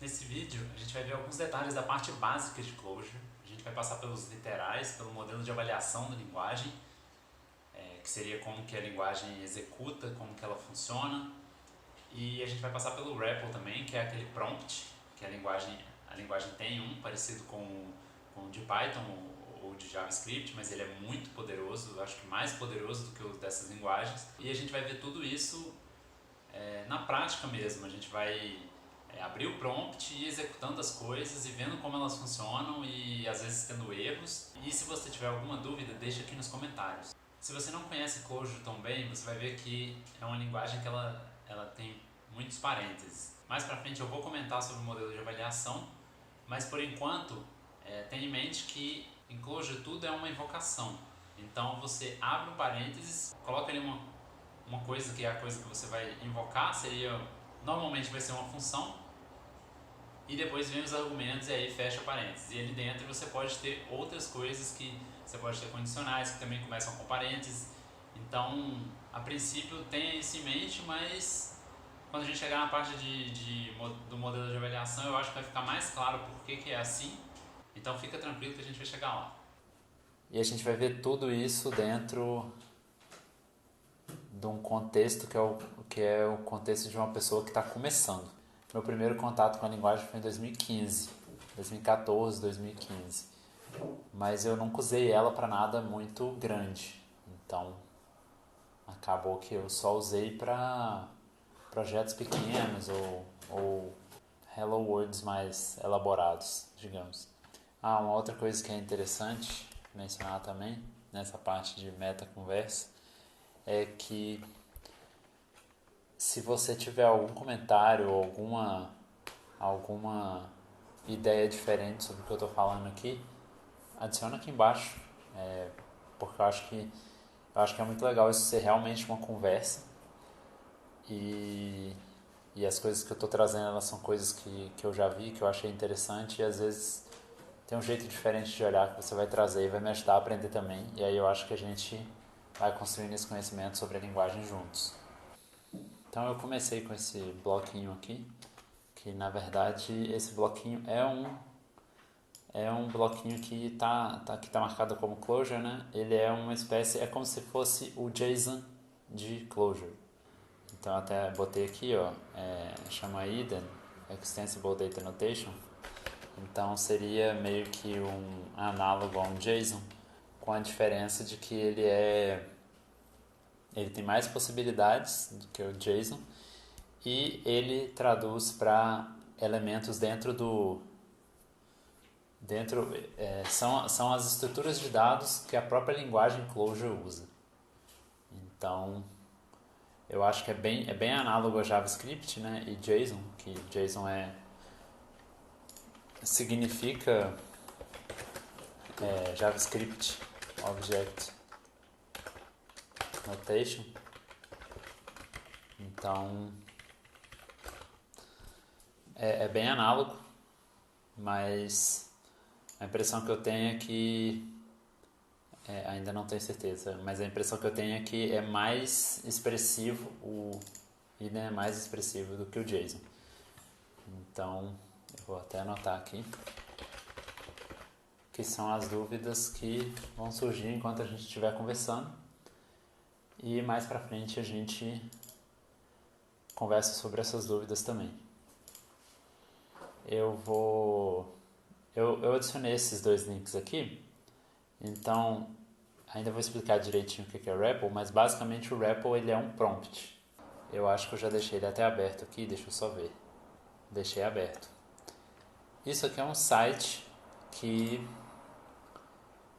Nesse vídeo, a gente vai ver alguns detalhes da parte básica de Clojure. A gente vai passar pelos literais, pelo modelo de avaliação da linguagem, que seria como que a linguagem executa, como que ela funciona. E a gente vai passar pelo REPL também, que é aquele prompt, que a linguagem tem parecido com o de Python ou de JavaScript, mas ele é muito poderoso, acho que mais poderoso do que o dessas linguagens. E a gente vai ver tudo isso na prática mesmo. A gente vai abrir o prompt e ir executando as coisas e vendo como elas funcionam e às vezes tendo erros. E se você tiver alguma dúvida, deixa aqui nos comentários. Se você não conhece Clojure tão bem, você vai ver que é uma linguagem que ela tem muitos parênteses. Mais pra frente eu vou comentar sobre o modelo de avaliação, mas por enquanto tenha em mente que em Clojure tudo é uma invocação. Então você abre um parênteses, coloca ali uma coisa que é a coisa que você vai invocar, normalmente vai ser uma função, e depois vem os argumentos e aí fecha parênteses. E ali dentro você pode ter outras coisas, que você pode ter condicionais que também começam com parênteses. Então, a princípio tenha isso em mente, mas quando a gente chegar na parte do modelo de avaliação, eu acho que vai ficar mais claro por que é assim. Então fica tranquilo que a gente vai chegar lá. E a gente vai ver tudo isso dentro de um contexto que é o contexto de uma pessoa que está começando. Meu primeiro contato com a linguagem foi em 2015, 2014, 2015. Mas eu nunca usei ela para nada muito grande. Então, acabou que eu só usei para projetos pequenos ou Hello Worlds mais elaborados, digamos. Uma outra coisa que é interessante mencionar também, nessa parte de meta-conversa, é que se você tiver algum comentário ou alguma ideia diferente sobre o que eu estou falando aqui, adiciona aqui embaixo, porque eu acho que é muito legal isso ser realmente uma conversa e as coisas que eu estou trazendo, elas são coisas que eu já vi, que eu achei interessante, e às vezes tem um jeito diferente de olhar que você vai trazer e vai me ajudar a aprender também, e aí eu acho que a gente vai construindo esse conhecimento sobre a linguagem juntos. Então eu comecei com esse bloquinho aqui, que na verdade esse bloquinho é um bloquinho que tá marcado como Clojure, né? Ele é uma espécie, é como se fosse o JSON de Clojure. Então até botei aqui, ó, chama IDEN, Extensible Data Notation. Então seria meio que um análogo a um JSON, com a diferença de que ele tem mais possibilidades do que o JSON e ele traduz para elementos são as estruturas de dados que a própria linguagem Clojure usa. Então, eu acho que é bem análogo a JavaScript, né, e JSON, que JSON significa JavaScript Object Notation. Então, é bem análogo, mas a impressão que eu tenho é que ainda não tenho certeza, mas a impressão que eu tenho é que é mais expressivo, o IDEN é mais expressivo do que o JSON. Então, eu vou até anotar aqui, que são as dúvidas que vão surgir enquanto a gente estiver conversando. E mais pra frente a gente conversa sobre essas dúvidas também. Eu adicionei esses dois links aqui, então ainda vou explicar direitinho o que é o REPL, mas basicamente o REPL ele é um prompt. Eu acho que eu já deixei ele até aberto aqui, deixa eu só ver. Deixei aberto. Isso aqui é um site que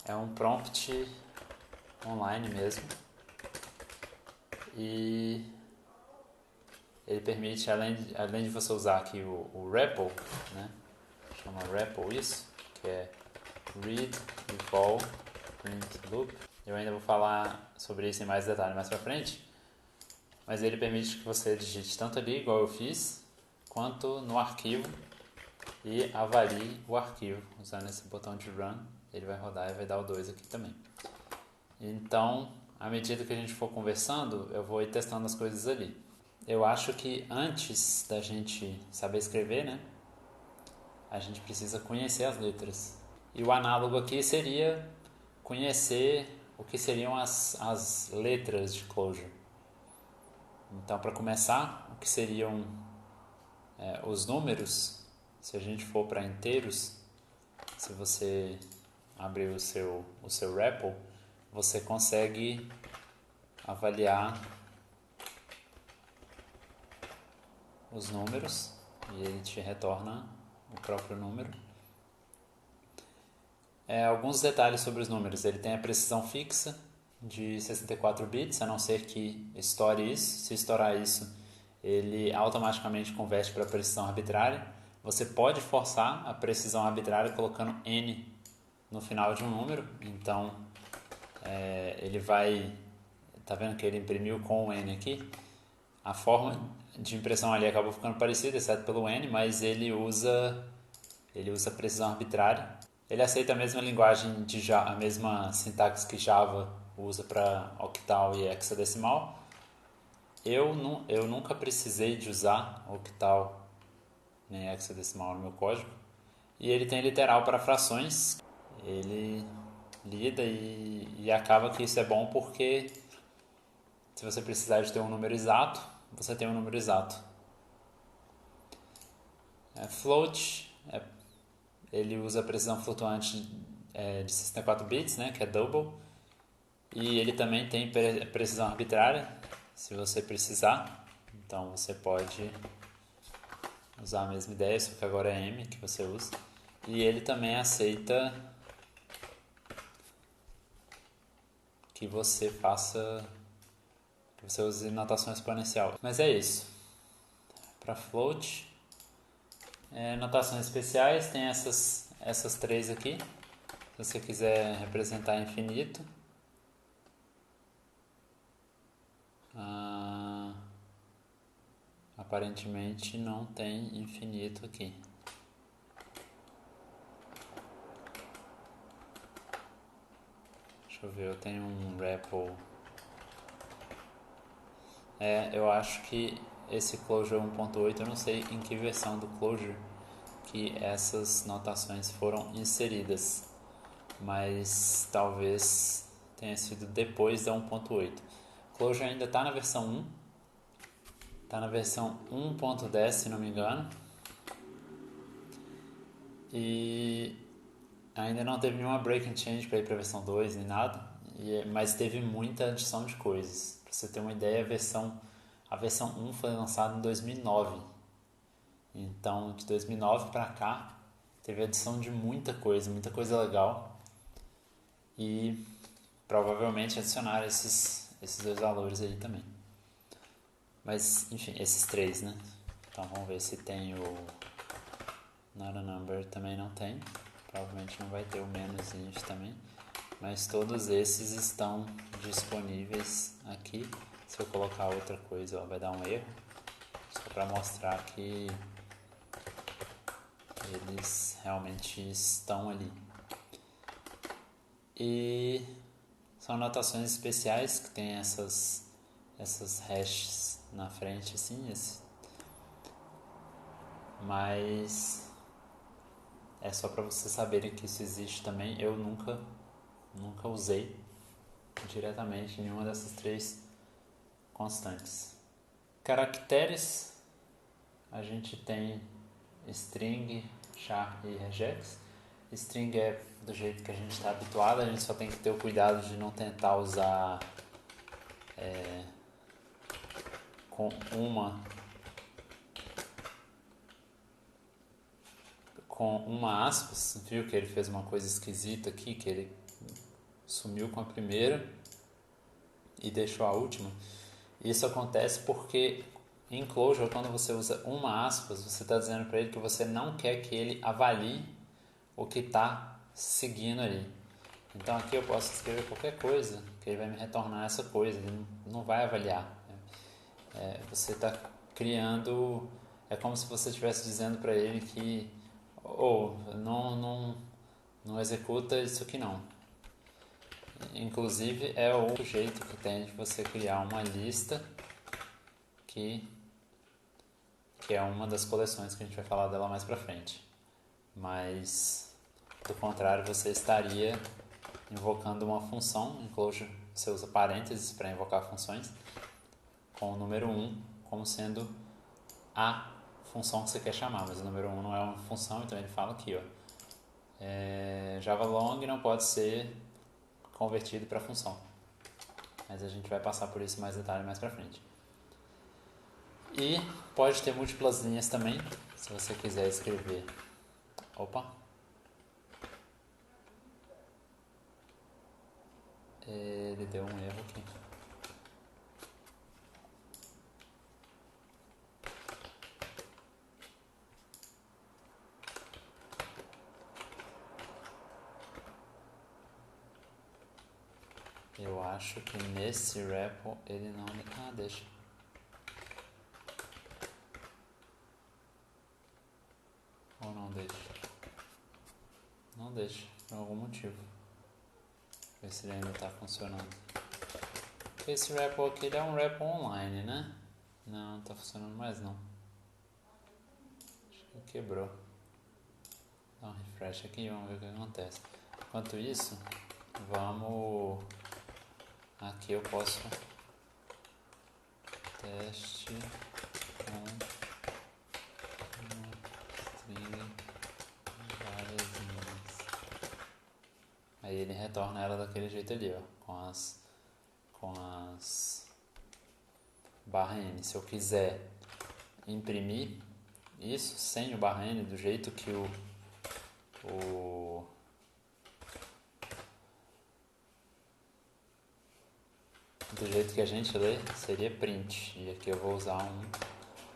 é um prompt online mesmo. E ele permite, além de você usar aqui o REPL, né? Chama REPL isso, que é Read, Eval, Print, Loop. Eu ainda vou falar sobre isso em mais detalhes mais pra frente, mas ele permite que você digite tanto ali, igual eu fiz, quanto no arquivo e avalie o arquivo. Usando esse botão de Run, ele vai rodar e vai dar o 2 aqui também. Então, à medida que a gente for conversando, eu vou ir testando as coisas ali. Eu acho que antes da gente saber escrever, né, a gente precisa conhecer as letras. E o análogo aqui seria conhecer o que seriam as letras de Clojure. Então, para começar, o que seriam os números, se a gente for para inteiros, se você abrir o seu REPL, você consegue avaliar os números e ele te retorna o próprio número. Alguns detalhes sobre os números. Ele tem a precisão fixa de 64 bits, a não ser que estoure isso. Se estourar isso, ele automaticamente converte para precisão arbitrária. Você pode forçar a precisão arbitrária colocando N no final de um número. Então, ele vai... Tá vendo que ele imprimiu com o N aqui? A forma de impressão ali acabou ficando parecida, exceto pelo N, mas ele usa precisão arbitrária. Ele aceita a mesma linguagem, a mesma sintaxe que Java usa para octal e hexadecimal. Eu nunca precisei de usar octal nem hexadecimal no meu código. E ele tem literal para frações. Ele lida e acaba que isso é bom porque se você precisar de ter um número exato, você tem um número exato. Float, ele usa a precisão flutuante de 64 bits, né, que é double. E ele também tem precisão arbitrária, se você precisar. Então você pode usar a mesma ideia, só que agora é M que você usa. E ele também aceita que você use notação exponencial. Mas é isso. Para float, notações especiais tem essas três aqui. Se você quiser representar infinito, aparentemente não tem infinito aqui. Deixa eu ver, eu tenho um REPL. Eu acho que esse Clojure 1.8, eu não sei em que versão do Clojure que essas notações foram inseridas, mas talvez tenha sido depois da 1.8. Clojure ainda está na versão 1, está na versão 1.10 se não me engano, e ainda não teve nenhuma breaking change para ir para a versão 2 nem nada, mas teve muita adição de coisas. Para você ter uma ideia, a versão 1 foi lançada em 2009. Então, de 2009 para cá, teve adição de muita coisa legal. E provavelmente adicionaram esses dois valores aí também. Mas, enfim, esses três, né? Então, vamos ver se tem o not a number, também não tem. Provavelmente não vai ter o menos int também. Mas todos esses estão disponíveis aqui. Se eu colocar outra coisa, vai dar um erro. Só para mostrar que eles realmente estão ali. E são notações especiais que tem essas hashes na frente, assim. Mas é só para vocês saberem que isso existe também. Eu nunca usei diretamente nenhuma dessas três constantes. Caracteres, a gente tem string, char e regex. String é do jeito que a gente está habituado, a gente só tem que ter o cuidado de não tentar usar com uma aspas. Viu que ele fez uma coisa esquisita aqui, que ele sumiu com a primeira e deixou a última. Isso acontece porque em Clojure, quando você usa uma aspas, você está dizendo para ele que você não quer que ele avalie o que está seguindo ali. Então aqui eu posso escrever qualquer coisa, que ele vai me retornar essa coisa, ele não vai avaliar. Você está criando... É como se você estivesse dizendo para ele que não executa isso aqui não. Inclusive é o jeito que tem de você criar uma lista que é uma das coleções que a gente vai falar dela mais pra frente. mas do contrário você estaria invocando uma função. Em Clojure você usa parênteses para invocar funções, com o número 1 como sendo a função que você quer chamar, mas o número 1 não é uma função, então ele fala aqui, ó, Java long não pode ser convertido para função, mas a gente vai passar por isso mais detalhe mais para frente. E pode ter múltiplas linhas também, se você quiser escrever. Opa! Ele deu um erro aqui. Eu acho que nesse repo ele não... Ah, deixa. Ou não deixa? Não deixa, por algum motivo. Ver se ele ainda está funcionando. Esse repo aqui ele é um repo online, né? Não está funcionando mais não. Acho que quebrou. Dá um refresh aqui e vamos ver o que acontece. Enquanto isso, vamos... Aqui eu posso... Teste com string várias linhas. Aí ele retorna ela daquele jeito ali, ó, com as barra N. Se eu quiser imprimir isso sem o barra N, do jeito que do jeito que a gente lê, seria print. E aqui eu vou usar um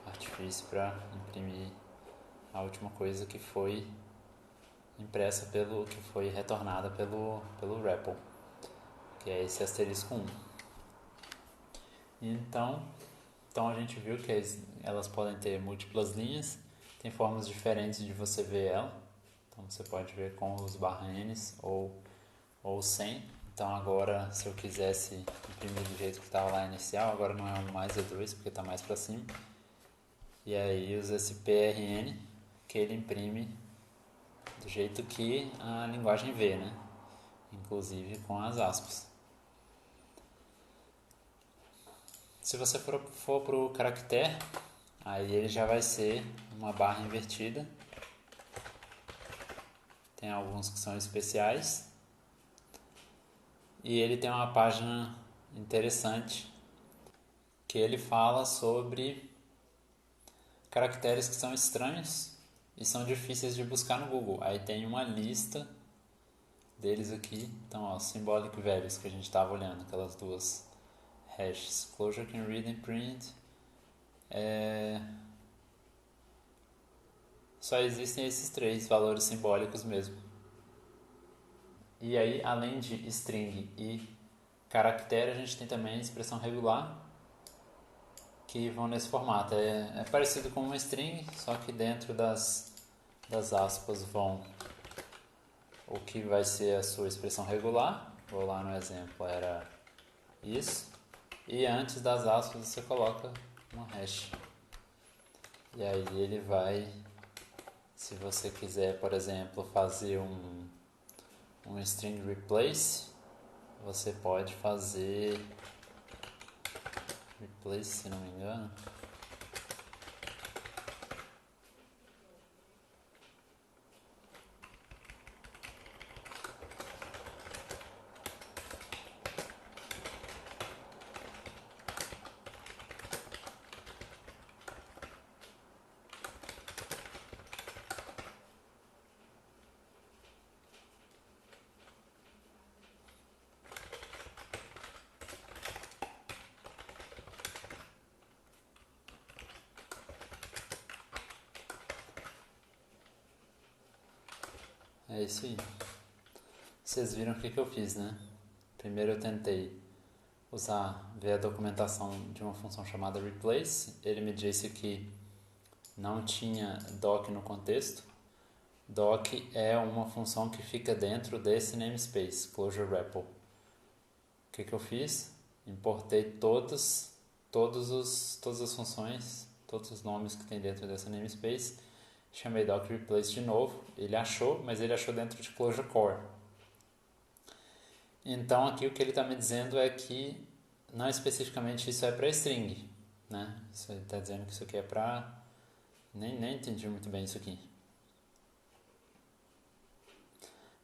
artifício para imprimir a última coisa que foi impressa que foi retornada pelo REPL, que é esse asterisco 1. Então a gente viu que elas podem ter múltiplas linhas, tem formas diferentes de você ver ela. Então você pode ver com os barra N's ou sem. Então agora, se eu quisesse imprimir do jeito que estava lá inicial, agora não é mais E2 porque está mais para cima. E aí usa esse PRN que ele imprime do jeito que a linguagem vê, né? Inclusive com as aspas. Se você for para o caractere, aí ele já vai ser uma barra invertida. Tem alguns que são especiais. E ele tem uma página interessante que ele fala sobre caracteres que são estranhos e são difíceis de buscar no Google. Aí tem uma lista deles aqui. Então, ó, symbolic values que a gente estava olhando, aquelas duas hashes. Clojure can read and print. Só existem esses três valores simbólicos mesmo. E aí, além de string e caractere, a gente tem também a expressão regular, que vão nesse formato. É parecido com uma string, só que dentro das aspas vão o que vai ser a sua expressão regular. Vou lá no exemplo, era isso. E antes das aspas você coloca uma hash. E aí ele vai, se você quiser, por exemplo, fazer um string replace, você pode fazer replace, se não me engano. É isso aí. Vocês viram o que eu fiz, né? Primeiro eu tentei ver a documentação de uma função chamada replace. Ele me disse que não tinha doc no contexto. Doc é uma função que fica dentro desse namespace, Clojure REPL. O que eu fiz? Importei todas as funções, todos os nomes que tem dentro dessa namespace chamei doc replace de novo, ele achou, mas ele achou dentro de closure core. Então aqui o que ele está me dizendo é que não especificamente isso é para string, né? Ele está dizendo que isso aqui é para... Nem entendi muito bem isso aqui.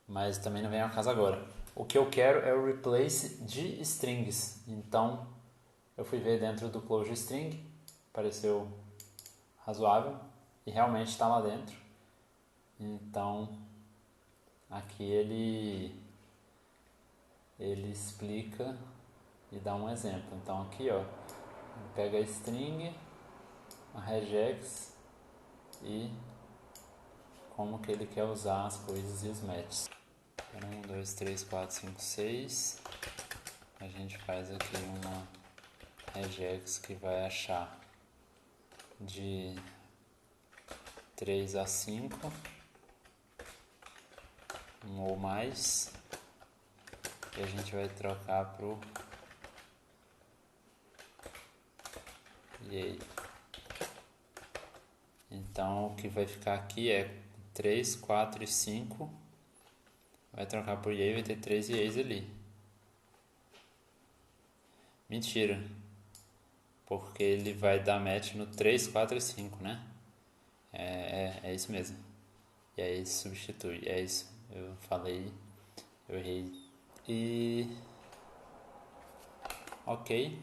Mas também não vem ao caso agora. O que eu quero é o replace de strings. Então eu fui ver dentro do closure string, pareceu razoável e realmente está lá dentro. Então aqui ele explica e dá um exemplo. Então aqui ó, pega a string, a regex e como que ele quer usar as coisas e os matches. 1, 2, 3, 4, 5, 6. A gente faz aqui uma regex que vai achar de 3 a 5, um ou mais, e a gente vai trocar pro yay. Então o que vai ficar aqui é 3, 4 e 5, vai trocar por yay, vai ter 3 yays ali. Mentira, porque ele vai dar match no 3, 4 e 5, né? É isso mesmo. E aí substitui, é isso. Eu falei, eu errei. E ok,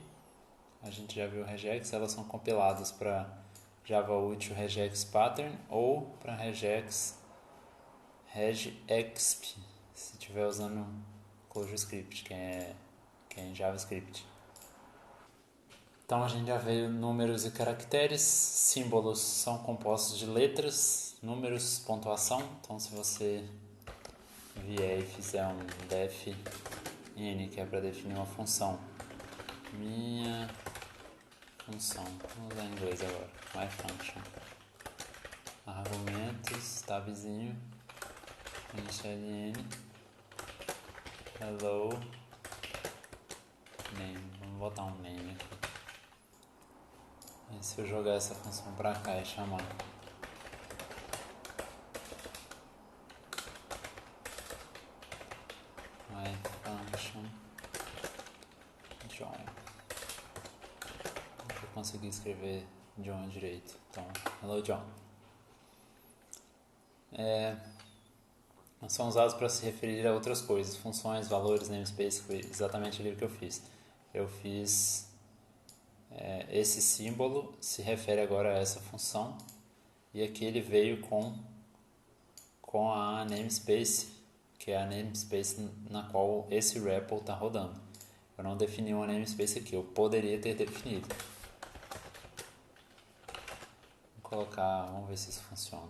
a gente já viu regex, elas são compiladas para Java Util regex pattern ou para regex regexp, se estiver usando ClojureScript, que é em JavaScript. Então a gente já veio números e caracteres, símbolos são compostos de letras, números, pontuação. Então se você vier e fizer um def n, que é para definir uma função, minha função, vamos usar em inglês agora, my function, argumentos, tabzinho, n, hello, name, vamos botar um name aqui. E se eu jogar essa função pra cá e chamar my function join, eu consegui escrever John direito, então hello John. São usados para se referir a outras coisas, funções, valores, namespace, foi exatamente ali o que eu fiz. Eu fiz esse símbolo, se refere agora a essa função, e aqui ele veio com a namespace, que é a namespace na qual esse REPL está rodando. Eu não defini uma namespace aqui, eu poderia ter definido. Vou colocar, vamos ver se isso funciona.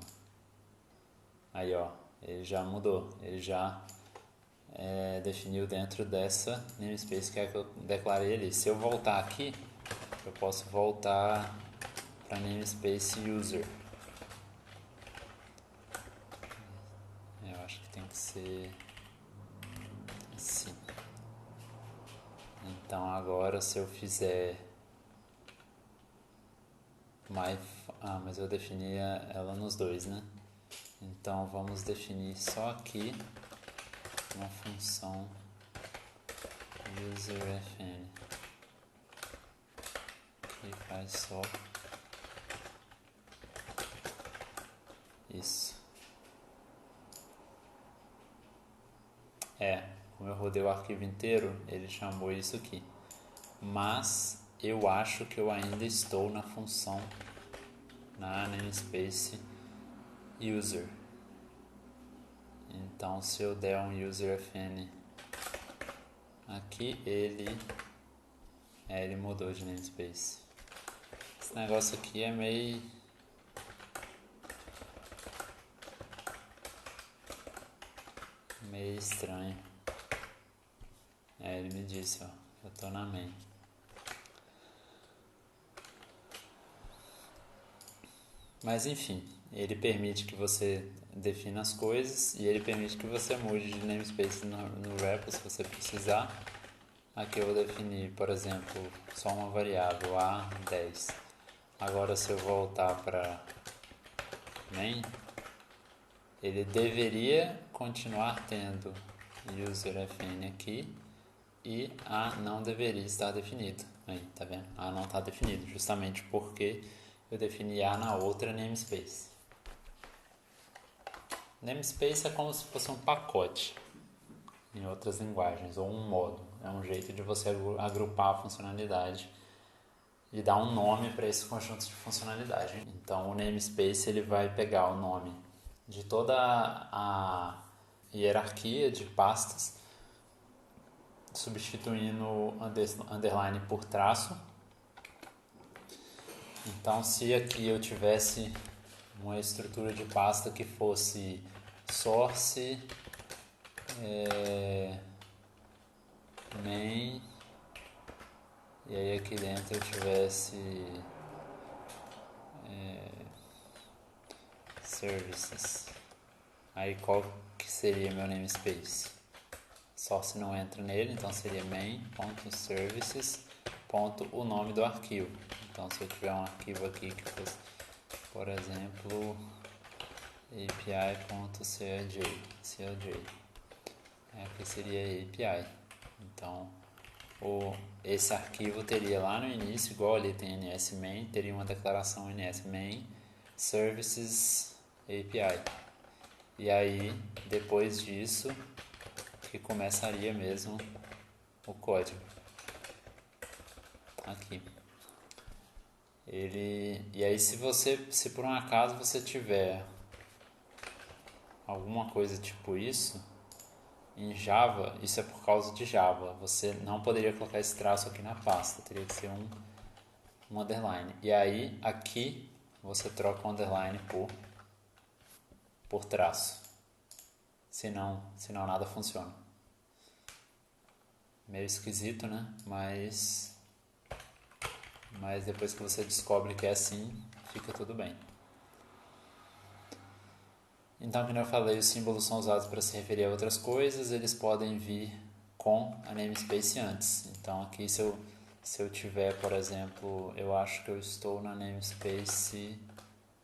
Aí ó, ele já mudou, ele já definiu dentro dessa namespace que é que eu declarei ali. Se eu voltar aqui, eu posso voltar para namespace user. Eu acho que tem que ser assim. Então agora se eu fizer mas eu definia ela nos dois, né? Então vamos definir só aqui uma função userFN que faz só isso. Como eu rodei o arquivo inteiro, ele chamou isso aqui. Mas eu acho que eu ainda estou na função, na namespace user. Então se eu der um userFN aqui, ele mudou de namespace. Esse negócio aqui é meio estranho. Ele me disse, ó, eu tô na main. Mas enfim, ele permite que você defina as coisas e ele permite que você mude de namespace no REPL se você precisar. Aqui eu vou definir, por exemplo, só uma variável A10. Agora se eu voltar para main, ele deveria continuar tendo userFn aqui e A não deveria estar definido. Aí, tá vendo? A não está definido, justamente porque eu defini A na outra namespace. Namespace é como se fosse um pacote em outras linguagens, ou um módulo. É um jeito de você agrupar a funcionalidade e dar um nome para esse conjunto de funcionalidade. Então o namespace ele vai pegar o nome de toda a hierarquia de pastas, substituindo underline por traço. Então se aqui eu tivesse uma estrutura de pasta que fosse source, main, e aí aqui dentro eu tivesse services. Aí qual que seria meu namespace? Source não entra nele, então seria main.services. O nome do arquivo. Então se eu tiver um arquivo aqui que fosse, por exemplo, api.clj, aqui seria API. Então esse arquivo teria lá no início, igual ali tem ns-main, teria uma declaração ns-main services API. E aí, depois disso, que começaria mesmo o código. Aqui. E aí se por um acaso você tiver alguma coisa tipo isso, em Java, isso é por causa de Java. Você não poderia colocar esse traço aqui na pasta, teria que ser um underline. E aí, aqui, você troca o underline por traço. Senão nada funciona. Meio esquisito, né? Mas depois que você descobre que é assim, fica tudo bem. Então, como eu falei, os símbolos são usados para se referir a outras coisas, eles podem vir com a namespace antes. Então, aqui se eu tiver, por exemplo, eu acho que eu estou na namespace,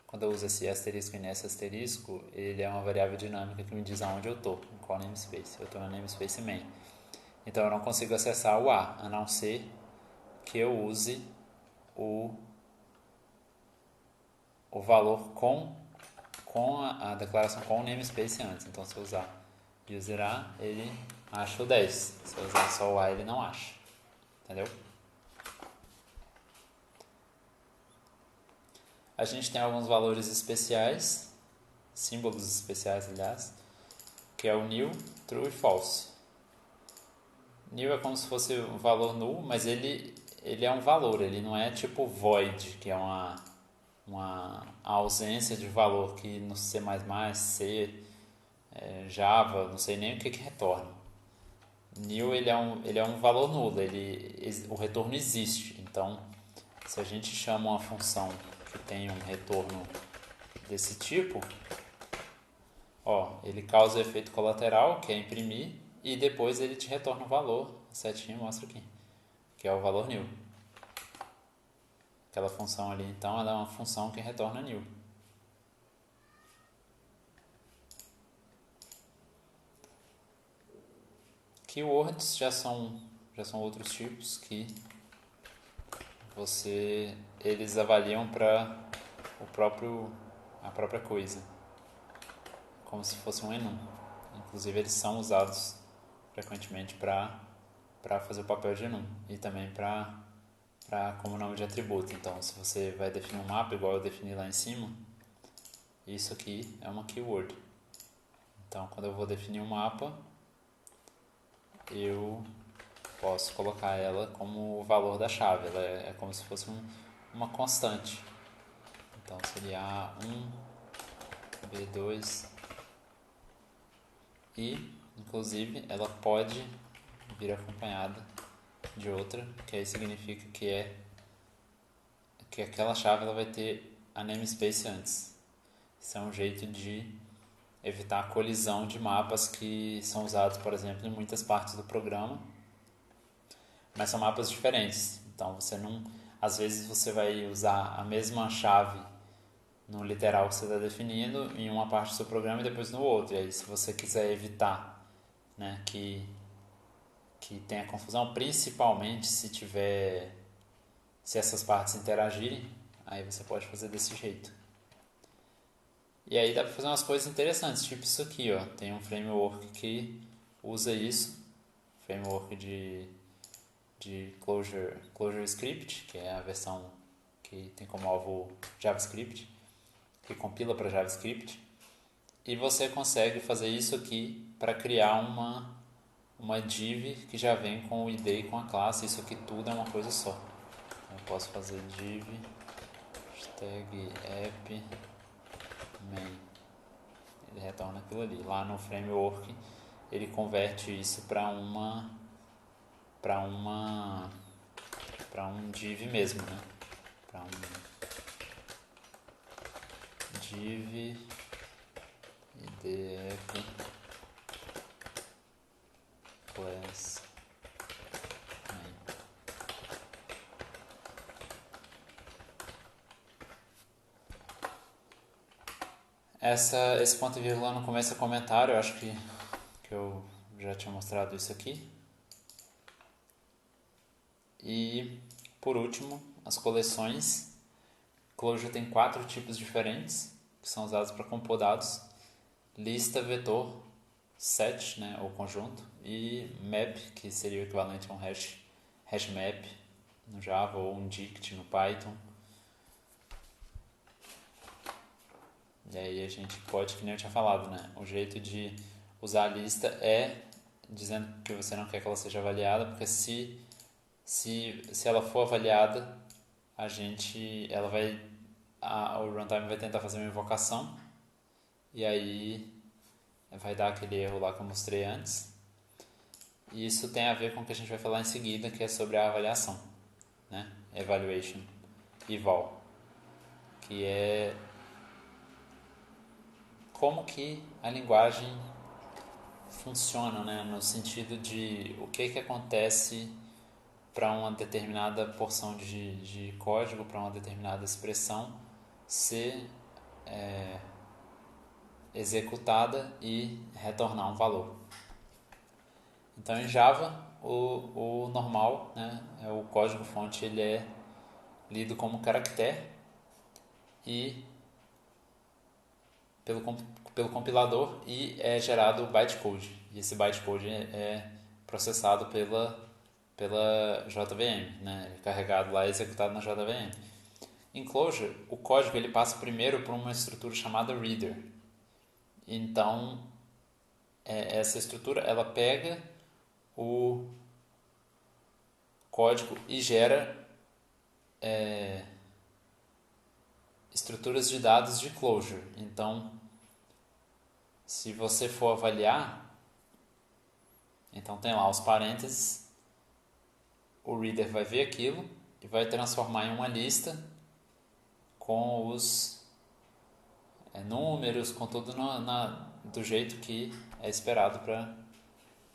quando eu uso esse asterisco e nesse asterisco, ele é uma variável dinâmica que me diz aonde eu estou, em qual namespace. Eu estou na namespace main. Então, eu não consigo acessar o A não ser que eu use o valor com a declaração com o namespace antes. Então, se eu usar user A, ele acha o 10. Se eu usar só o A, ele não acha. Entendeu? A gente tem alguns valores especiais, símbolos especiais, aliás, que é o new, true e false. New é como se fosse um valor null, mas ele é um valor, ele não é tipo void, que é uma ausência de valor que no C++, C, Java, não sei nem o que retorna. New ele é um valor nulo, o retorno existe. Então, se a gente chama uma função que tem um retorno desse tipo, ele causa o efeito colateral, que é imprimir, e depois ele te retorna o valor. A setinha mostra aqui, que é o valor new. Aquela função ali, então, ela é uma função que retorna new. Keywords já são outros tipos que eles avaliam para a própria coisa, como se fosse um enum. Inclusive eles são usados frequentemente para fazer o papel de enum e também como nome de atributo. Então, se você vai definir um mapa, igual eu defini lá em cima, isso aqui é uma keyword. Então, quando eu vou definir um mapa, eu posso colocar ela como o valor da chave. Ela é como se fosse uma constante. Então, seria A1, B2 e, inclusive, ela pode vir acompanhada de outra, que aí significa que aquela chave ela vai ter a namespace antes. Isso é um jeito de evitar a colisão de mapas que são usados, por exemplo, em muitas partes do programa, mas são mapas diferentes. Então, às vezes você vai usar a mesma chave no literal que você está definindo em uma parte do seu programa e depois no outro. E aí, se você quiser evitar, né, que tenha confusão, principalmente se essas partes interagirem, aí você pode fazer desse jeito. E aí dá para fazer umas coisas interessantes, tipo isso aqui, ó. Tem um framework que usa isso, framework de Clojure Script, que é a versão que tem como alvo JavaScript, que compila para JavaScript. E você consegue fazer isso aqui para criar uma div que já vem com o ID e com a classe. Isso aqui tudo é uma coisa só. Eu posso fazer div hashtag app main. Ele retorna aquilo ali. Lá no framework ele converte isso para um div mesmo, né? Para um div id app class main. Esse ponto e vírgula no começo é comentário, eu acho que eu já tinha mostrado isso aqui. E por último, as coleções. Clojure tem 4 tipos diferentes que são usados para compor dados: lista, vetor, set, né, ou conjunto, e map, que seria o equivalente a um hash map no Java ou um dict no Python. E aí a gente pode, que nem eu tinha falado, né, o jeito de usar a lista é dizendo que você não quer que ela seja avaliada, porque se ela for avaliada, o runtime vai tentar fazer uma invocação e aí vai dar aquele erro lá que eu mostrei antes. E isso tem a ver com o que a gente vai falar em seguida, que é sobre a avaliação, né? Evaluation, eval, que é como que a linguagem funciona, né? No sentido de o que acontece para uma determinada porção de código, para uma determinada expressão ser executada e retornar um valor. Então, em Java, o normal, né, o código-fonte, ele é lido como caractere e pelo compilador e é gerado o bytecode. E esse bytecode é processado pela JVM, né, é carregado lá e executado na JVM. Em Clojure, o código ele passa primeiro por uma estrutura chamada reader. Então, essa estrutura ela pega o código e gera estruturas de dados de Clojure. Então, se você for avaliar, então tem lá os parênteses, o reader vai ver aquilo e vai transformar em uma lista com os números, com tudo do jeito que é esperado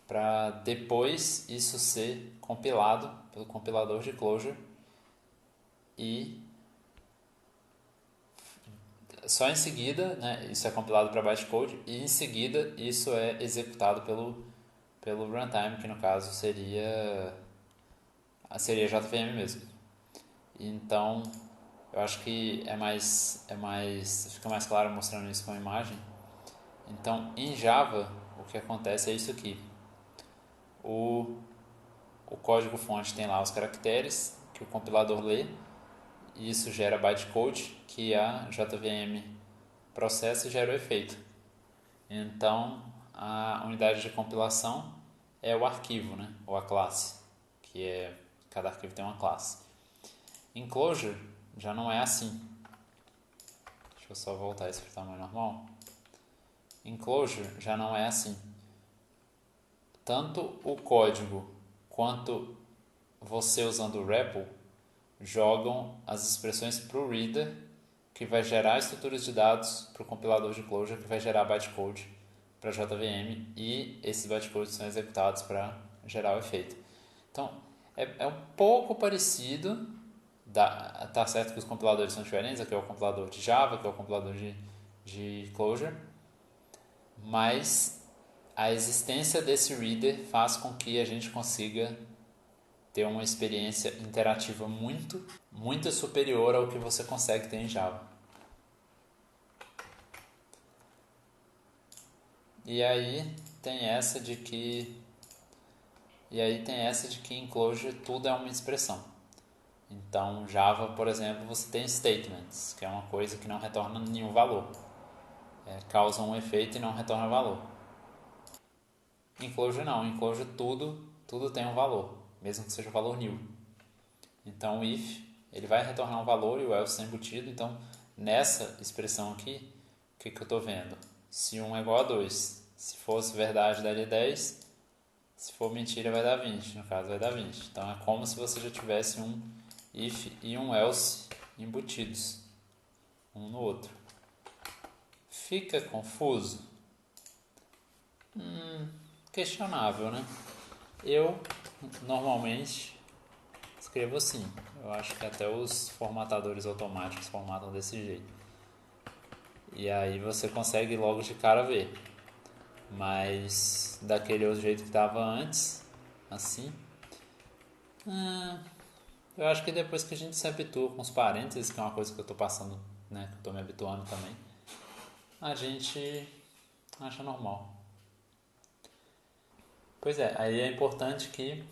para depois isso ser compilado pelo compilador de Clojure e só em seguida, né, isso é compilado para bytecode e em seguida isso é executado pelo runtime, que no caso seria JVM mesmo. Então, eu acho que fica mais claro mostrando isso com a imagem. Então, em Java, o que acontece é isso aqui. O código-fonte tem lá os caracteres que o compilador lê, e isso gera bytecode que a JVM processa e gera o efeito. Então, a unidade de compilação é o arquivo, né? Ou a classe, cada arquivo tem uma classe. Em Clojure já não é assim. Deixa eu só voltar isso para o tamanho normal. Em Clojure já não é assim. Tanto o código quanto você usando o REPL jogam as expressões para o reader, que vai gerar estruturas de dados para o compilador de Clojure, que vai gerar bytecode para a JVM, e esses bytecodes são executados para gerar o efeito. Então, é um pouco parecido Tá certo que os compiladores são diferentes, aqui é o compilador de Java, aqui é o compilador de Clojure, mas a existência desse reader faz com que a gente consiga ter uma experiência interativa muito superior ao que você consegue ter em Java. E aí tem essa de que em Clojure tudo é uma expressão. Então, Java, por exemplo, você tem statements, que é uma coisa que não retorna nenhum valor. Causa um efeito e não retorna valor. Em Clojure não, em Clojure tudo tem um valor, mesmo que seja um valor new. Então o if, ele vai retornar um valor e o else está embutido. Então nessa expressão aqui, o que eu estou vendo? Se 1 é igual a 2, se fosse verdade daria 10, se for mentira vai dar 20, no caso vai dar 20. Então é como se você já tivesse um if e um else embutidos, um no outro. Fica confuso? Questionável, né? Eu normalmente escrevo assim. Eu acho que até os formatadores automáticos formatam desse jeito. E aí você consegue logo de cara ver. Mas daquele outro jeito que estava antes, assim, eu acho que depois que a gente se habitua com os parênteses, que é uma coisa que eu estou passando, né, que eu estou me habituando também, a gente acha normal. Pois é, aí é importante que,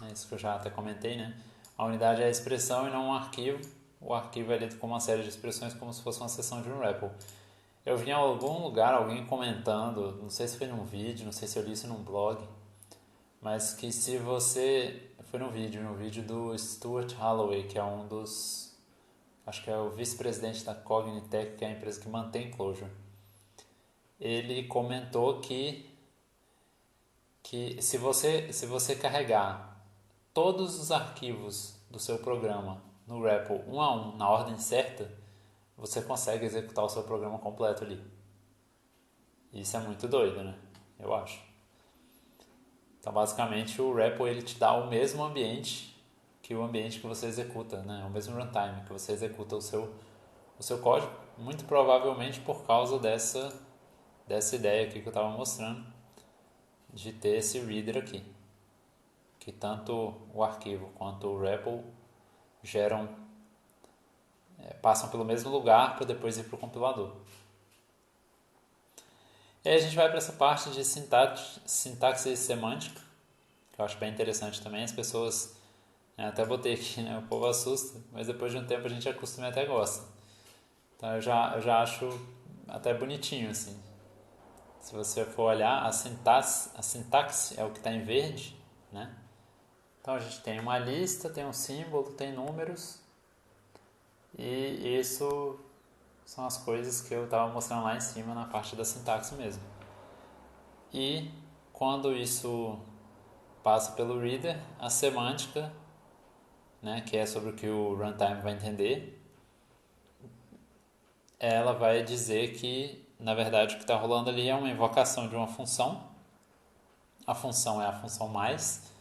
é isso que eu já até comentei, né? A unidade é a expressão e não um arquivo. O arquivo é lido como uma série de expressões, como se fosse uma seção de um REPL. Eu vi em algum lugar alguém comentando, não sei se foi num vídeo, não sei se eu li isso num blog, mas que se você... Foi no vídeo do Stuart Holloway, que é um dos... Acho que é o vice-presidente da Cognitech, que é a empresa que mantém Clojure. Ele comentou que se você carregar todos os arquivos do seu programa no REPL um a um, na ordem certa, você consegue executar o seu programa completo ali. Isso é muito doido, né? Eu acho. Então, basicamente, o REPL ele te dá o mesmo ambiente que o ambiente que você executa, né? O mesmo runtime que você executa o seu código, muito provavelmente por causa dessa ideia aqui que eu estava mostrando, de ter esse reader aqui, que tanto o arquivo quanto o REPL passam pelo mesmo lugar para depois ir para o compilador. E aí a gente vai para essa parte de sintaxe semântica, que eu acho bem interessante também. As pessoas, até botei aqui, né, o povo assusta, mas depois de um tempo a gente acostuma e até gosta. Então eu já acho até bonitinho, assim. Se você for olhar, a sintaxe é o que está em verde, né? Então a gente tem uma lista, tem um símbolo, tem números, e isso são as coisas que eu estava mostrando lá em cima na parte da sintaxe mesmo. E quando isso passa pelo reader, a semântica, né, que é sobre o que o runtime vai entender, ela vai dizer que, na verdade, o que está rolando ali é uma invocação de uma função. A função é a função mais.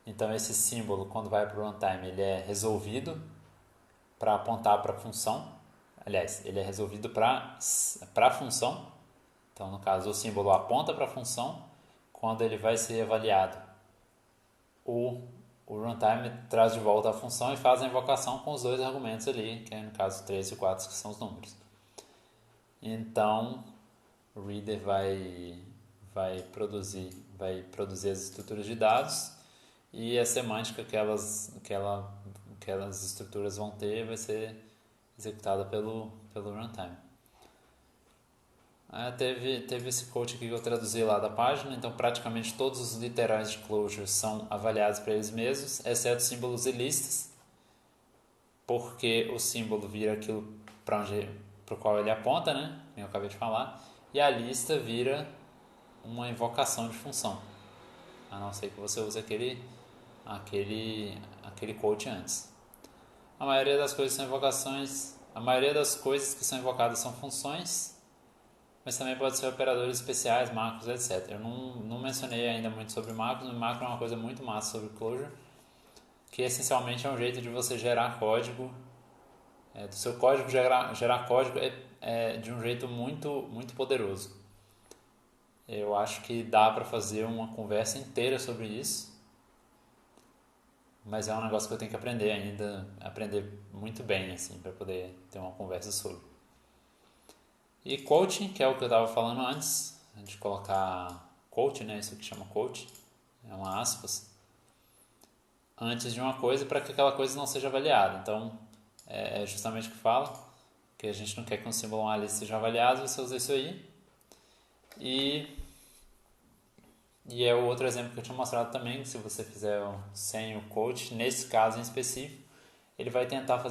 Então, esse símbolo, quando vai para o runtime, ele é resolvido para apontar para a função. Aliás, ele é resolvido para a função. Então, no caso, o símbolo aponta para a função. Quando ele vai ser avaliado, o runtime traz de volta a função e faz a invocação com os dois argumentos ali, que é no caso 3 e 4, que são os números. Então, o reader vai produzir as estruturas de dados e a semântica que aquelas estruturas vão ter vai ser executada pelo runtime. Teve esse code aqui que eu traduzi lá da página, então praticamente todos os literais de Clojure são avaliados para eles mesmos, exceto símbolos e listas, porque o símbolo vira aquilo para o qual ele aponta, né? Como eu acabei de falar, e a lista vira uma invocação de função, a não ser que você use aquele code antes. A maioria das coisas são invocações, a maioria das coisas que são invocadas são funções, mas também pode ser operadores especiais, macros, etc. Eu não mencionei ainda muito sobre macros, mas macro é uma coisa muito massa sobre Clojure. que essencialmente é um jeito de você gerar código, do seu código gerar código de um jeito muito, muito poderoso. Eu acho que dá para fazer uma conversa inteira sobre isso, mas é um negócio que eu tenho que aprender ainda, aprender muito bem, assim, para poder ter uma conversa sobre. E coaching, que é o que eu estava falando antes, de colocar coach, né, isso que chama coach, é uma aspas, antes de uma coisa para que aquela coisa não seja avaliada. Então, é justamente o que fala, que a gente não quer que um símbolo ou uma lista seja avaliado, você usa isso aí. E é o outro exemplo que eu tinha mostrado também, que se você fizer sem o coach, nesse caso em específico, ele vai tentar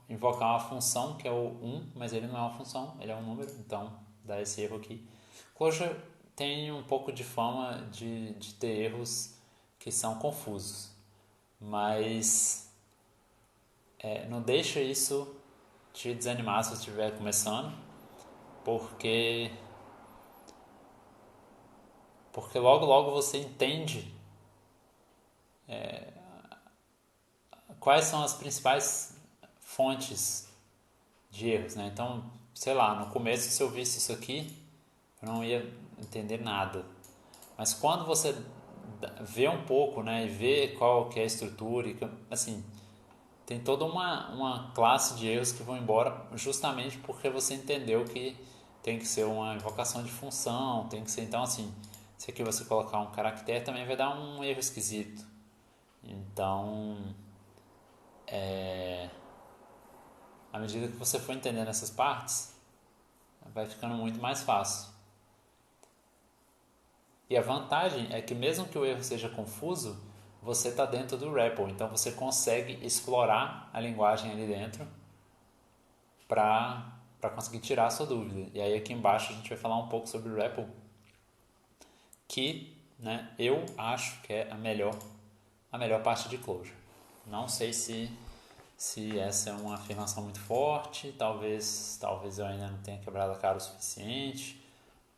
invocar uma função, que é o 1, mas ele não é uma função, ele é um número, então dá esse erro aqui. Clojure tem um pouco de fama de ter erros que são confusos, mas não deixa isso te desanimar se você estiver começando, porque logo logo você entende quais são as principais fontes de erros, né? Então, sei lá, no começo se eu visse isso aqui, eu não ia entender nada. Mas quando você vê um pouco, né, e vê qual que é a estrutura, e, assim, tem toda uma classe de erros que vão embora justamente porque você entendeu que tem que ser uma invocação de função, tem que ser, então assim, se aqui você colocar um caractere também vai dar um erro esquisito. Então, à medida que você for entendendo essas partes, vai ficando muito mais fácil. E a vantagem é que mesmo que o erro seja confuso, você está dentro do REPL, então você consegue explorar a linguagem ali dentro para conseguir tirar a sua dúvida. E aí aqui embaixo a gente vai falar um pouco sobre o REPL, que, né, eu acho que é a melhor parte de Clojure. Não sei se essa é uma afirmação muito forte, talvez eu ainda não tenha quebrado a cara o suficiente,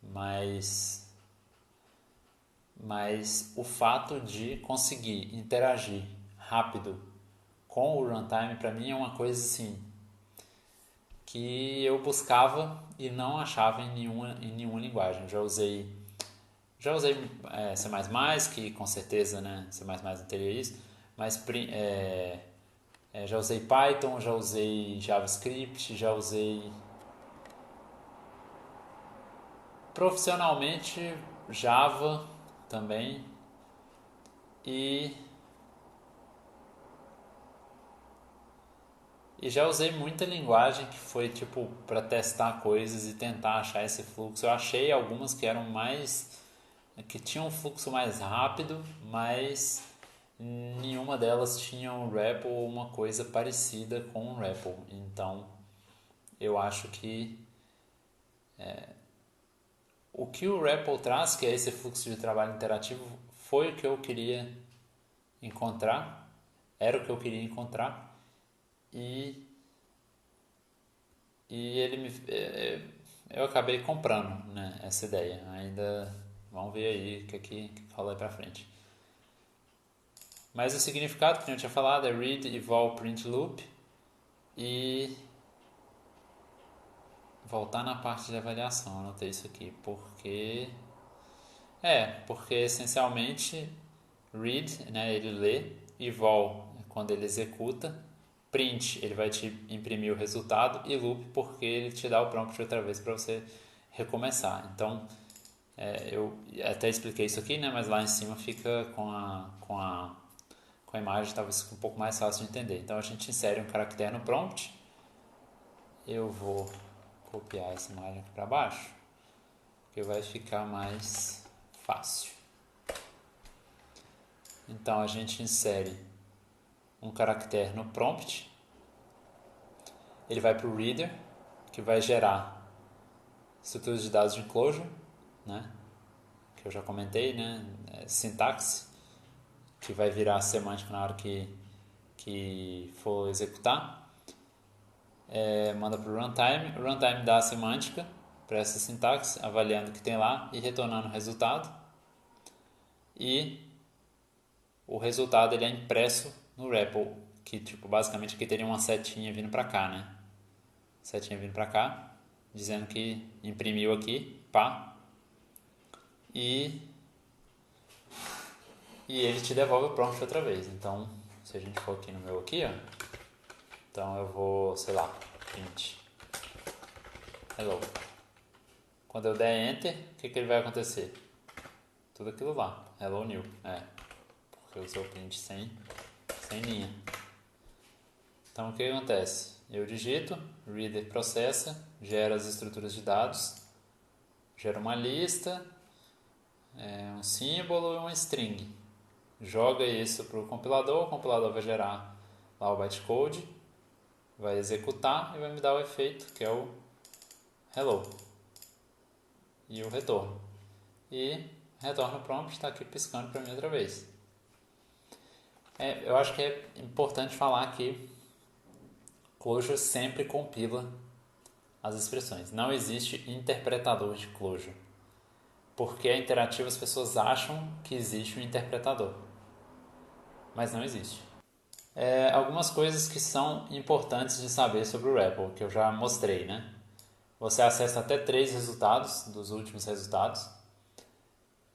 mas o fato de conseguir interagir rápido com o runtime para mim é uma coisa assim que eu buscava e não achava em nenhuma linguagem. Já usei C++, que com certeza, né, C++ não teria isso, mas já usei Python, já usei JavaScript, já usei profissionalmente Java também e já usei muita linguagem que foi tipo para testar coisas e tentar achar esse fluxo. Eu achei algumas que eram que tinham um fluxo mais rápido, mas nenhuma delas tinha um REPL ou uma coisa parecida com um REPL. Então, eu acho que o que o REPL traz, que é esse fluxo de trabalho interativo, foi o que eu queria encontrar, era o que eu queria encontrar, e eu acabei comprando, né, essa ideia. Ainda vamos ver aí o que rola aí pra frente. Mas o significado que eu tinha falado é read, eval, print, loop, e voltar na parte de avaliação. Anotei isso aqui porque essencialmente read, né, ele lê, eval quando ele executa, print ele vai te imprimir o resultado e loop porque ele te dá o prompt outra vez para você recomeçar. Então eu até expliquei isso aqui, né, mas lá em cima fica com a imagem, talvez fique um pouco mais fácil de entender. Então a gente insere um caractere no prompt. Eu vou copiar essa imagem aqui para baixo, porque vai ficar mais fácil. Então a gente insere um caractere no prompt, ele vai para o reader, que vai gerar estruturas de dados de Clojure, né? Que eu já comentei, né? Sintaxe, que vai virar semântica na hora que for executar. Manda para o runtime dá a semântica para essa sintaxe, avaliando o que tem lá e retornando o resultado. E o resultado ele é impresso no REPL, que tipo, basicamente aqui teria uma setinha vindo para cá, né? Setinha vindo para cá, dizendo que imprimiu aqui, pá, e ele te devolve o prompt outra vez. Então, se a gente for aqui no meu aqui, ó, então eu vou, sei lá, print hello. Quando eu der enter, o que ele vai acontecer? Tudo aquilo lá, hello new, porque eu usei o print sem linha. Então o que acontece? Eu digito, reader processa, gera as estruturas de dados, gera uma lista, um símbolo e uma string. Joga isso para o compilador vai gerar lá o bytecode, vai executar e vai me dar o efeito, que é o hello. E o retorno. E retorna o prompt, está aqui piscando para mim outra vez. Eu acho que é importante falar que Clojure sempre compila as expressões. Não existe interpretador de Clojure. Porque é interativo, as pessoas acham que existe um interpretador. Mas não existe. Algumas coisas que são importantes de saber sobre o REPL, que eu já mostrei, né? Você acessa até 3 resultados dos últimos resultados.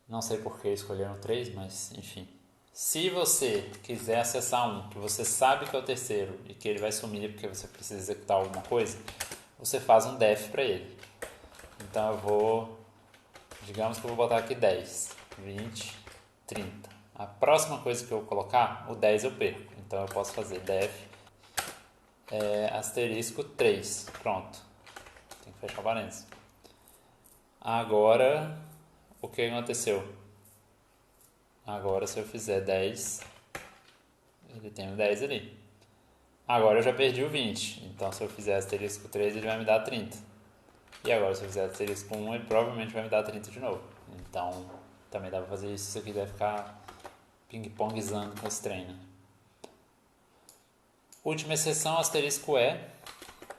Não sei por que escolheram 3, mas enfim. Se você quiser acessar um que você sabe que é o terceiro e que ele vai sumir porque você precisa executar alguma coisa, você faz um def para ele. Então eu vou, digamos que eu vou botar aqui 10, 20, 30. A próxima coisa que eu colocar, o 10 eu perco. Então eu posso fazer def asterisco 3. Pronto. Tem que fechar o parênteses. Agora, o que aconteceu? Agora se eu fizer 10, ele tem o 10 ali. Agora eu já perdi o 20. Então se eu fizer asterisco 3, ele vai me dar 30. E agora se eu fizer asterisco 1, ele provavelmente vai me dar 30 de novo. Então também dá pra fazer isso. Isso aqui deve ficar ping-pongizando com esse treino. Última exceção, asterisco E.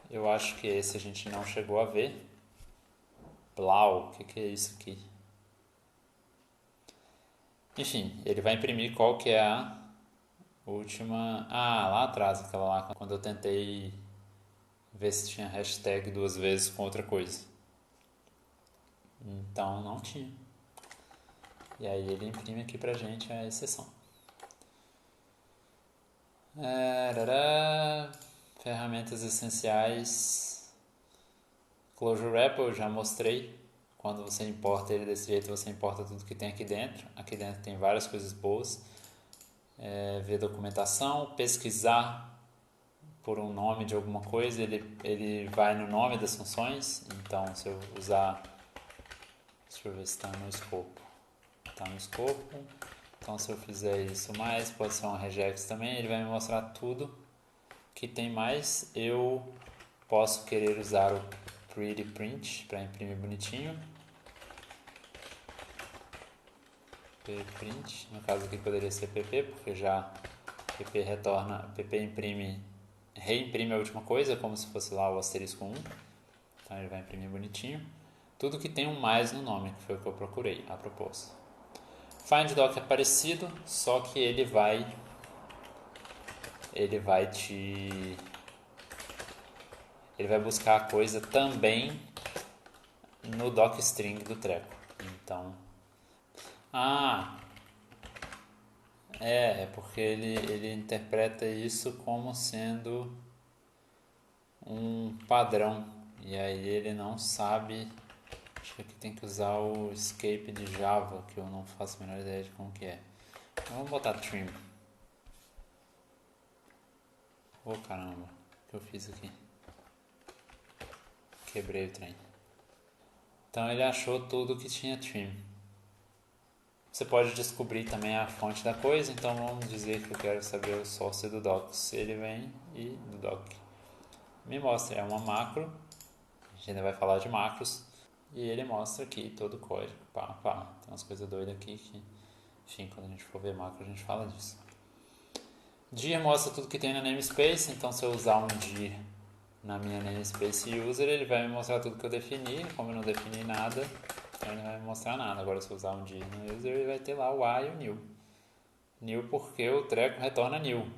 Eu acho que esse a gente não chegou a ver. Blau, o que é isso aqui? Enfim, ele vai imprimir qual que é a última... lá atrás, aquela lá, quando eu tentei ver se tinha hashtag 2 vezes com outra coisa. Então não tinha. E aí ele imprime aqui pra gente a exceção. Ferramentas essenciais. Clojure REPL eu já mostrei. Quando você importa ele desse jeito, você importa tudo que tem aqui dentro. Aqui dentro tem várias coisas boas. Ver documentação, pesquisar por um nome de alguma coisa, ele vai no nome das funções. Então, se eu usar... Deixa eu ver se está no escopo. Está no escopo. Então, se eu fizer isso mais, pode ser uma regex também. Ele vai me mostrar tudo que tem mais. Eu posso querer usar o pretty print para imprimir bonitinho. Print, no caso aqui poderia ser pp, porque já pp retorna, pp reimprime a última coisa, como se fosse lá o asterisco 1. Então ele vai imprimir bonitinho. Tudo que tem um mais no nome, que foi o que eu procurei a propósito. FindDoc é parecido, só que ele vai buscar a coisa também no docstring do treco. Então, é porque ele interpreta isso como sendo um padrão. E aí ele não sabe. Acho que aqui tem que usar o escape de Java, que eu não faço a menor ideia de como que é. Então vamos botar trim. Caramba, o que eu fiz aqui? Quebrei o trem. Então ele achou tudo que tinha trim. Você pode descobrir também a fonte da coisa, então vamos dizer que eu quero saber o source do docs. Ele vem e do doc me mostra, é uma macro, a gente ainda vai falar de macros, e ele mostra aqui todo o código, tem umas coisas doidas aqui que, enfim, quando a gente for ver macro a gente fala disso. Dir mostra tudo que tem na namespace, então se eu usar um dir na minha namespace user, ele vai me mostrar tudo que eu defini, como eu não defini nada, então ele não vai me mostrar nada. Agora se eu usar um dir no user, ele vai ter lá o a e o new. New porque o treco retorna new.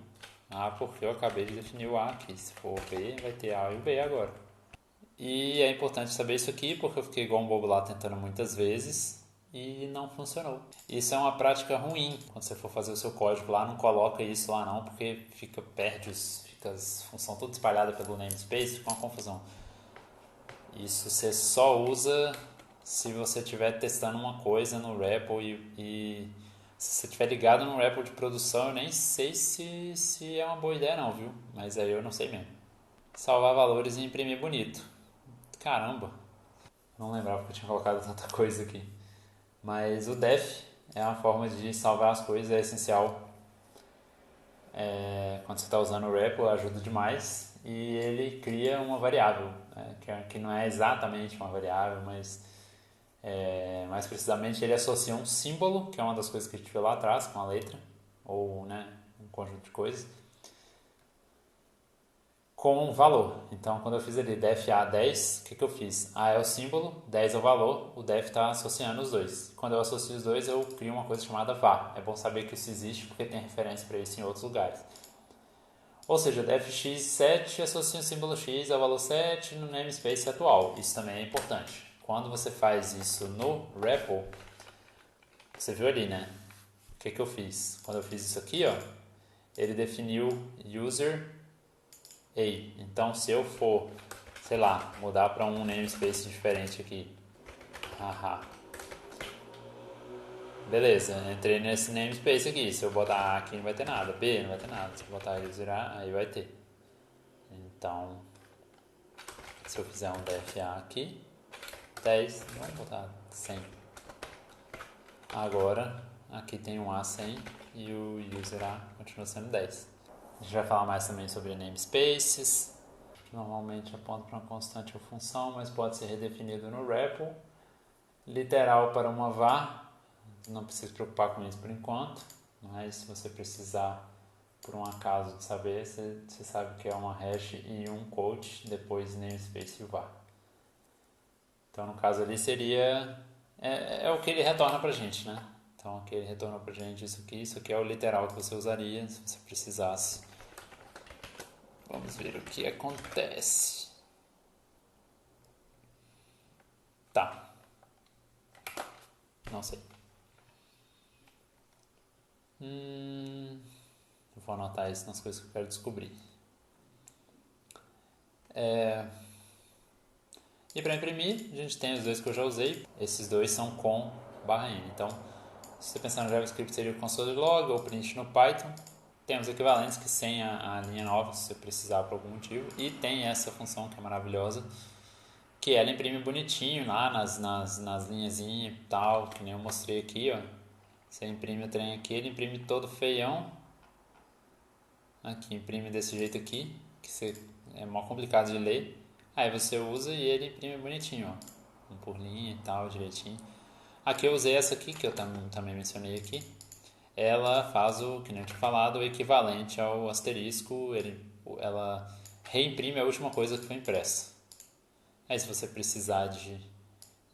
A porque eu acabei de definir o A aqui. Se for B, vai ter A e o B agora. E é importante saber isso aqui porque eu fiquei igual um bobo lá tentando muitas vezes e não funcionou. Isso é uma prática ruim. Quando você for fazer o seu código lá, não coloca isso lá não, porque fica as funções toda espalhada pelo namespace, fica uma confusão. Isso você só usa se você estiver testando uma coisa no REPL e se você estiver ligado no REPL de produção, eu nem sei se é uma boa ideia não, viu? Mas aí eu não sei mesmo. Salvar valores e imprimir bonito. Caramba, não lembrava que eu tinha colocado tanta coisa aqui. Mas o def é uma forma de salvar as coisas, é essencial. Quando você está usando o REPL, ajuda demais. E ele cria uma variável, né, que não é exatamente uma variável, mas mais precisamente ele associa um símbolo, que é uma das coisas que a gente viu lá atrás, com a letra, ou né, um conjunto de coisas, com um valor. Então, quando eu fiz ali def A 10, o que eu fiz? A é o símbolo, 10 é o valor, o def está associando os dois. Quando eu associo os dois, eu crio uma coisa chamada var. É bom saber que isso existe porque tem referência para isso em outros lugares. Ou seja, def x7 associa o símbolo x ao valor 7 no namespace atual. Isso também é importante. Quando você faz isso no REPL, você viu ali, né? O que eu fiz? Quando eu fiz isso aqui, ó, ele definiu user A. Então, se eu for, sei lá, mudar para um namespace diferente aqui, beleza, entrei nesse namespace aqui. Se eu botar A aqui não vai ter nada, B não vai ter nada. Se eu botar user A, aí vai ter. Então, se eu fizer um def A aqui, 10, vamos botar 100. Agora, aqui tem um A 100 e o user A continua sendo 10. A gente vai falar mais também sobre namespaces. Normalmente aponta para uma constante ou função, mas pode ser redefinido no REPL. Literal para uma var, não precisa se preocupar com isso por enquanto, mas se você precisar, por um acaso, de saber, você sabe que é uma hash e um quote, depois namespace e var. Então, no caso ali seria... É o que ele retorna pra gente, né? Então, aqui ele retornou pra gente isso aqui é o literal que você usaria se você precisasse. Vamos ver o que acontece. Tá. Não sei. Vou anotar isso nas coisas que eu quero descobrir. E para imprimir, a gente tem os dois que eu já usei. Esses dois são com /n. Então, se você pensar no JavaScript, seria o console log ou print no Python. Tem os equivalentes que sem a linha nova, se você precisar por algum motivo. E tem essa função que é maravilhosa, que ela imprime bonitinho lá nas linhazinhas e tal, que nem eu mostrei aqui, ó. Você imprime o trem aqui, ele imprime todo feião. Aqui, imprime desse jeito aqui, que é mó complicado de ler. Aí você usa e ele imprime bonitinho, ó. Um por linha e tal, direitinho. Aqui eu usei essa aqui, que eu também mencionei aqui. Ela faz que nem eu tinha falado, o equivalente ao asterisco. Ela reimprime a última coisa que foi impressa. Aí se você precisar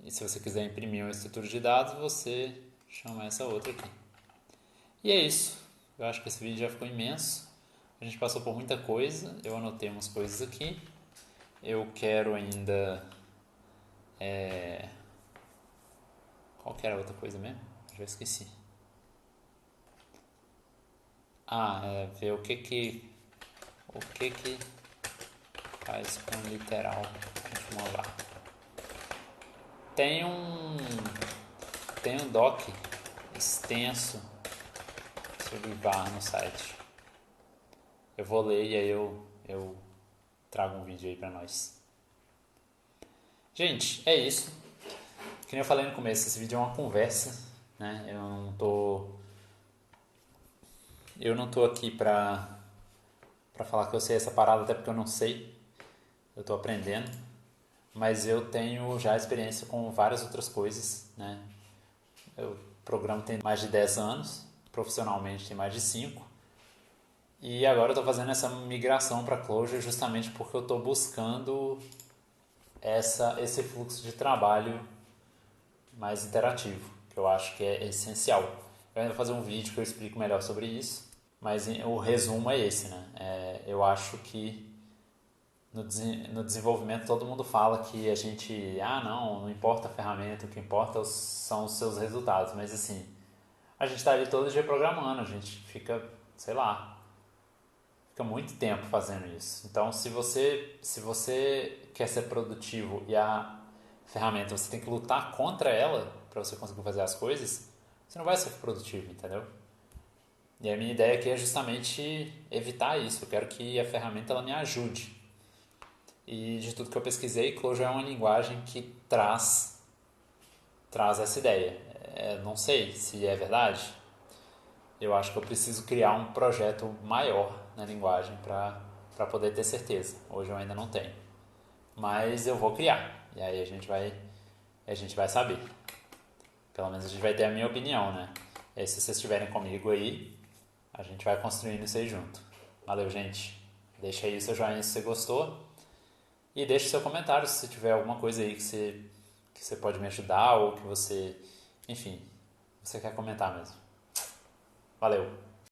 e se você quiser imprimir uma estrutura de dados, você chama essa outra aqui. E é isso. Eu acho que esse vídeo já ficou imenso. A gente passou por muita coisa. Eu anotei umas coisas aqui. Eu quero ainda... Qual que era a outra coisa mesmo? Já esqueci. Ver o que faz com literal. Vamos lá. Tem um doc extenso sobre var no site. Eu vou ler e aí eu trago um vídeo aí pra nós. Gente, é isso. Que nem eu falei no começo, esse vídeo é uma conversa, né? Eu não tô aqui pra falar que eu sei essa parada, até porque eu não sei. Eu tô aprendendo. Mas eu tenho já experiência com várias outras coisas, né? O programa tem mais de 10 anos, profissionalmente tem mais de 5. E agora eu tô fazendo essa migração para Clojure justamente porque eu tô buscando esse fluxo de trabalho mais interativo, que eu acho que é essencial. Eu ainda vou fazer um vídeo que eu explico melhor sobre isso. Mas o resumo é esse, né? Eu acho que no desenvolvimento todo mundo fala que a gente, não importa a ferramenta, o que importa são os seus resultados. Mas assim, a gente está ali todo dia programando, a gente fica, sei lá, fica muito tempo fazendo isso. Então, se você quer ser produtivo e a ferramenta você tem que lutar contra ela para você conseguir fazer as coisas, você não vai ser produtivo, entendeu? E a minha ideia aqui é justamente evitar isso. Eu quero que a ferramenta ela me ajude. E de tudo que eu pesquisei, Clojure é uma linguagem que traz essa ideia. Não sei se é verdade. Eu acho que eu preciso criar um projeto maior na linguagem para poder ter certeza. Hoje eu ainda não tenho. Mas eu vou criar. E aí a gente vai saber. Pelo menos a gente vai ter a minha opinião, né? E aí, se vocês estiverem comigo aí, a gente vai construindo isso aí junto. Valeu, gente. Deixa aí o seu joinha se você gostou. E deixa o seu comentário se tiver alguma coisa aí que você pode me ajudar ou que você, enfim, você quer comentar mesmo. Valeu!